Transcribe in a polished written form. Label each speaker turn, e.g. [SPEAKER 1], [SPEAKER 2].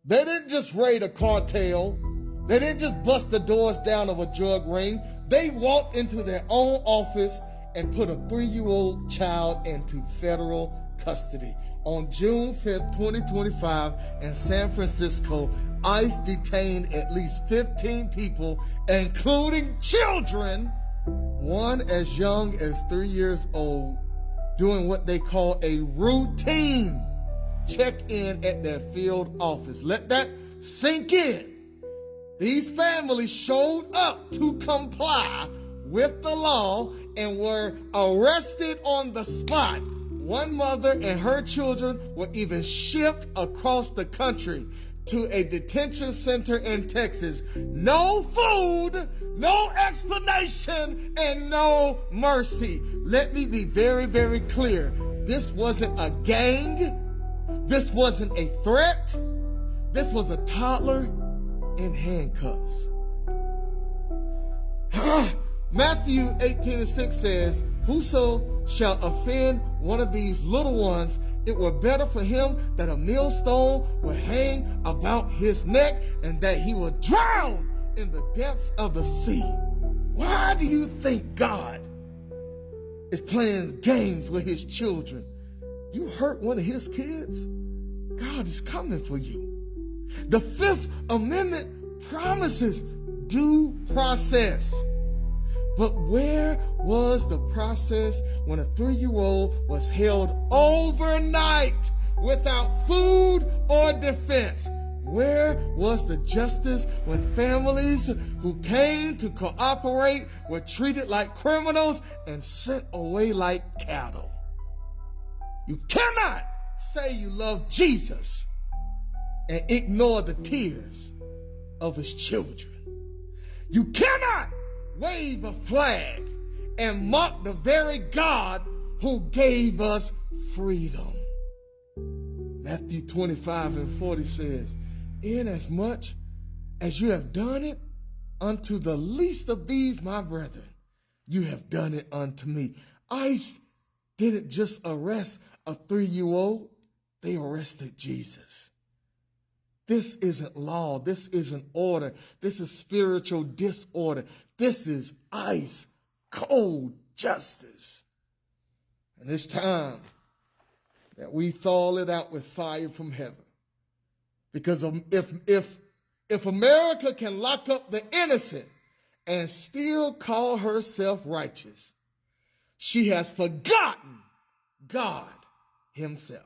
[SPEAKER 1] They didn't just raid a cartel. They didn't just bust the doors down of a drug ring. They walked into their own office and put a 3-year-old child into federal custody. On June 5th, 2025, in San Francisco, ICE detained at least 15 people, including children, one as young as 3 years old, doing what they call a routine check-in at their field office. Let that sink in. These families showed up to comply with the law and were arrested on the spot. One mother and her children were even shipped across the country to a detention center in Texas. No food, no explanation, and no mercy. Let me be very, very clear. This wasn't a gang. This wasn't a threat. This was a toddler in handcuffs. Matthew 18:6 says, "Whoso shall offend one of these little ones, it were better for him that a millstone would hang about his neck and that he would drown in the depths of the sea." Why do you think God is playing games with his children? You hurt one of his kids, God is coming for you. The Fifth Amendment promises due process. But where was the process when a 3-year-old was held overnight without food or defense? Where was the justice when families who came to cooperate were treated like criminals and sent away like cattle? You cannot say you love Jesus and ignore the tears of his children. You cannot wave a flag and mock the very God who gave us freedom. Matthew 25:40 says, "Inasmuch as you have done it unto the least of these, my brethren, you have done it unto me." ICE didn't just arrest a 3-year-old, they arrested Jesus. This isn't law. This isn't order. This is spiritual disorder. This is ice cold justice. And it's time that we thaw it out with fire from heaven. Because if America can lock up the innocent and still call herself righteous, she has forgotten God himself.